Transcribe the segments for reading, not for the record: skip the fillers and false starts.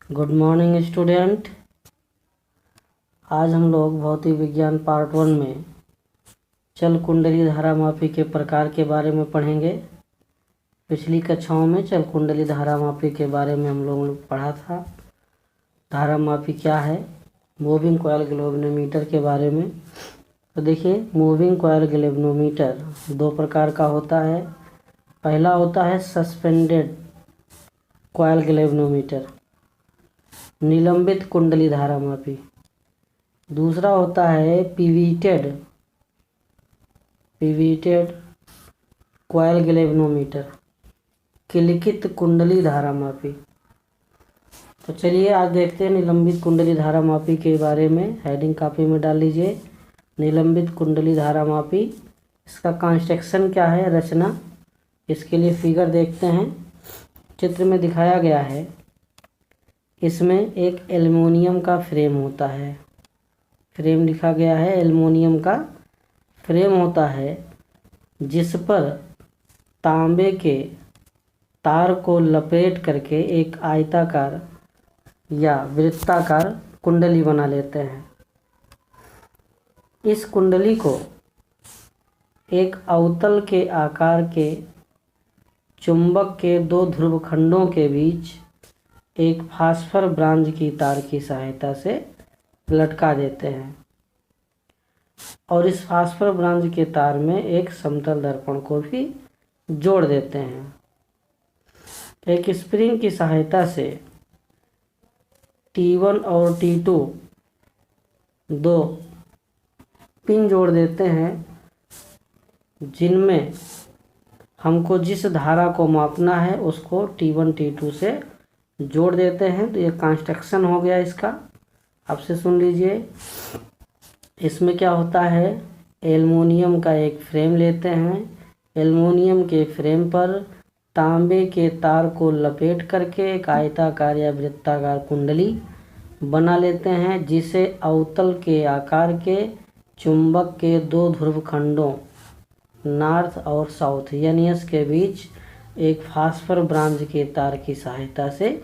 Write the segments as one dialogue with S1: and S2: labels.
S1: Good morning student. आज हम लोग भौतिक विज्ञान पार्ट 1 में चल कुंडली धारा मापी के प्रकार के बारे में पढ़ेंगे। पिछली कक्षाओं में चल कुंडली धारा मापी के बारे में हम लोगों ने पढ़ा था। धारा मापी क्या है, मूविंग कॉइल गैल्वेनोमीटर के बारे में। तो देखिए, मूविंग कॉइल गैल्वेनोमीटर दो प्रकार का होता है। पहला होता है सस्पेंडेड कॉइल गैल्वेनोमीटर, निलंबित कुंडली धारा मापी। दूसरा होता है पिविटेड कॉइल गैल्वेनोमीटर, किलिकित कुंडली धारा मापी। तो चलिए आज देखते हैं निलंबित कुंडली धारा मापी के बारे में। हेडिंग कॉपी में डाल लीजिए, निलंबित कुंडली धारा मापी। इसका कंस्ट्रक्शन क्या है, रचना। इसके लिए फिगर देखते हैं। चित्र में दिखाया गया है, इसमें एक एल्युमिनियम का फ्रेम होता है। फ्रेम लिखा गया है, एल्युमिनियम का फ्रेम होता है जिस पर तांबे के तार को लपेट करके एक आयताकार या वृत्ताकार कुंडली बना लेते हैं। इस कुंडली को एक अवतल के आकार के चुंबक के दो ध्रुवखंडों के बीच एक फास्फर ब्रांज की तार की सहायता से लटका देते हैं और इस फास्फर ब्रांज के तार में एक समतल दर्पण को भी जोड़ देते हैं। एक स्प्रिंग की सहायता से T1 और T2 दो पिन जोड़ देते हैं, जिनमें हमको जिस धारा को मापना है उसको T1 T2 से जोड़ देते हैं। तो ये कंस्ट्रक्शन हो गया इसका। आपसे सुन लीजिए, इसमें क्या होता है, एल्युमिनियम का एक फ्रेम लेते हैं। एल्युमिनियम के फ्रेम पर तांबे के तार को लपेट करके एक आयताकार या वृत्ताकार कुंडली बना लेते हैं, जिसे अवतल के आकार के चुंबक के दो ध्रुवखंडों नॉर्थ और साउथ यानी के बीच एक फास्फर ब्रांच के तार की सहायता से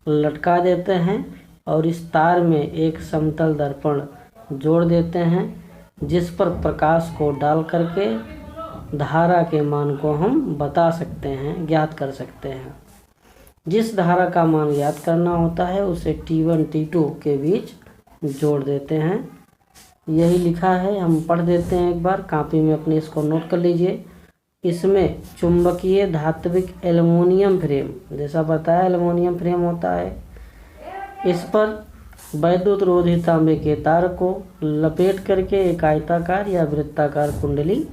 S1: लटका देते हैं और इस तार में एक समतल दर्पण जोड़ देते हैं, जिस पर प्रकाश को डाल करके धारा के मान को हम बता सकते हैं, ज्ञात कर सकते हैं। जिस धारा का मान ज्ञात करना होता है उसे T1 T2 के बीच जोड़ देते हैं। यही लिखा है, हम पढ़ देते हैं एक बार, कॉपी में अपने इसको नोट कर लीजिए। इसमें चुंबकीय धात्विक एल्युमिनियम फ्रेम, जैसा बताया एल्युमिनियम फ्रेम होता है, इस पर वैद्युत रोधी तांबे के तार को लपेट करके एक आयताकार या वृत्ताकार कुंडली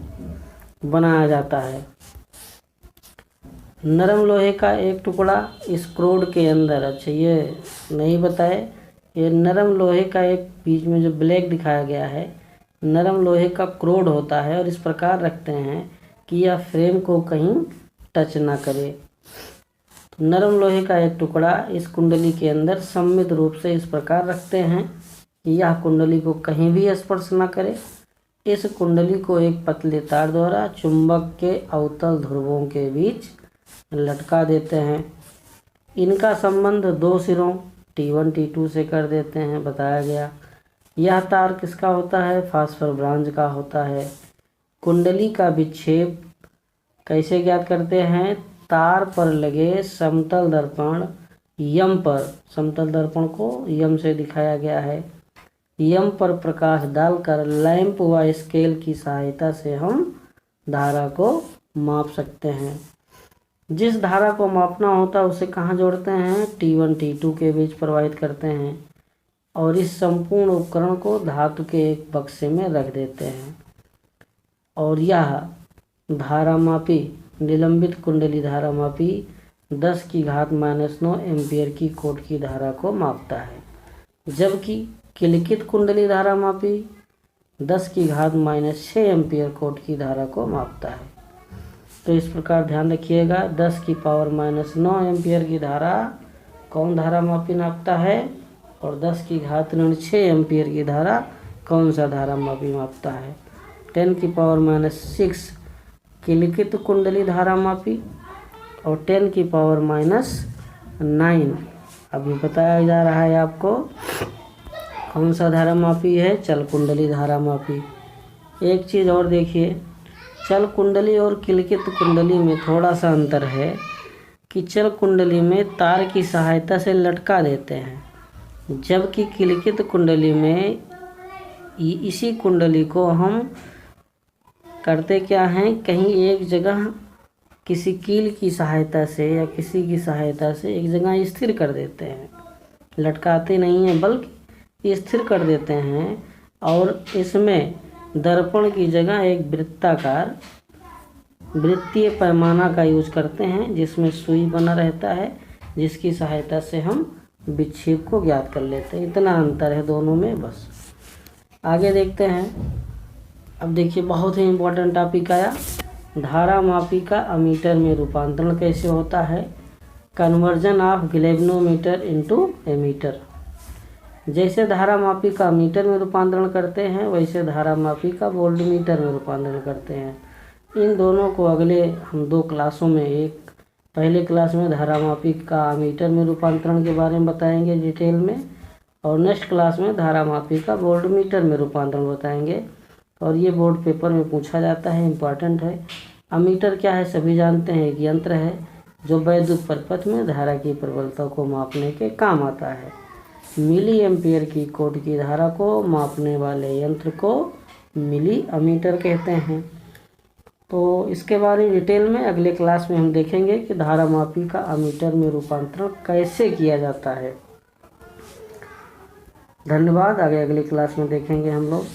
S1: बनाया जाता है। नरम लोहे का एक टुकड़ा इस क्रोड के अंदर, अच्छा ये नहीं बताए, ये नरम लोहे का एक बीच में जो ब्लैक दिखाया गया है, नरम लोहे का क्रोड होता है और इस प्रकार रखते हैं कि यह फ्रेम को कहीं टच ना करे। तो नरम लोहे का एक टुकड़ा इस कुंडली के अंदर सममित रूप से इस प्रकार रखते हैं कि यह कुंडली को कहीं भी स्पर्श ना करे। इस कुंडली को एक पतले तार द्वारा चुंबक के अवतल ध्रुवों के बीच लटका देते हैं। इनका संबंध दो सिरों T1 T2 से कर देते हैं, बताया गया। यह तार किसका होता है, फास्फर ब्रांच का होता है। कुंडली का विक्षेप कैसे ज्ञात करते हैं, तार पर लगे समतल दर्पण यम पर, समतल दर्पण को यम से दिखाया गया है, यम पर प्रकाश डालकर लैंप व स्केल की सहायता से हम धारा को माप सकते हैं। जिस धारा को मापना होता है उसे कहाँ जोड़ते हैं, T1 T2 के बीच प्रवाहित करते हैं और इस संपूर्ण उपकरण को धातु के एक बक्से में रख देते हैं और यह धारा मापी, निलंबित कुंडली धारा मापी 10⁻⁹ एम्पियर की कोट की धारा को मापता है, जबकि किलिकित कुंडली धारा मापी 10⁻⁻6 एम्पियर कोट की धारा को मापता है। तो इस प्रकार ध्यान रखिएगा, 10⁻⁹ एम्पियर की धारा कौन धारा मापी नापता है और 10⁻⁶ एम्पियर की धारा कौन सा धारा मापी मापता है। 10⁻⁻6 किलिकित कुंडली धारा मापी और 10⁻⁹ अभी बताया जा रहा है आपको कौन सा धारा मापी है, चल कुंडली धारा मापी। एक चीज़ और देखिए, चल कुंडली और किलकित कुंडली में थोड़ा सा अंतर है कि चल कुंडली में तार की सहायता से लटका देते हैं, जबकि किलकित कुंडली में इसी कुंडली को हम करते क्या हैं, कहीं एक जगह किसी कील की सहायता से या किसी की सहायता से एक जगह स्थिर कर देते हैं, लटकाते नहीं हैं बल्कि स्थिर कर देते हैं। और इसमें दर्पण की जगह एक वृत्ताकार वृत्तीय पैमाना का यूज करते हैं, जिसमें सुई बना रहता है, जिसकी सहायता से हम विक्षेप को ज्ञात कर लेते हैं। इतना अंतर है दोनों में बस। आगे देखते हैं। अब देखिए बहुत ही इम्पोर्टेंट टॉपिक आया, धारा मापी का अमीटर में रूपांतरण कैसे होता है। Conversion of galvanometer into ammeter. जैसे धारा मापी का मीटर में रूपांतरण करते हैं, वैसे धारा मापी का वोल्टमीटर में रूपांतरण करते हैं। इन दोनों को अगले हम 2 क्लासों में, एक पहले क्लास में धारा मापी का मीटर में रूपांतरण के बारे में बताएंगे डिटेल में, और नेक्स्ट क्लास में धारा मापी का वोल्टमीटर में रूपांतरण बताएंगे। और ये बोर्ड पेपर में पूछा जाता है, इम्पॉर्टेंट है। अमीटर क्या है सभी जानते हैं, एक यंत्र है जो वैद्युत परिपथ में धारा की प्रबलता को मापने के काम आता है। मिली एम्पियर की कोट की धारा को मापने वाले यंत्र को मिली अमीटर कहते हैं। तो इसके बारे में डिटेल में अगले क्लास में हम देखेंगे कि धारा मापी का अमीटर में रूपांतरण कैसे किया जाता है। धन्यवाद। आगे अगली क्लास में देखेंगे हम लोग।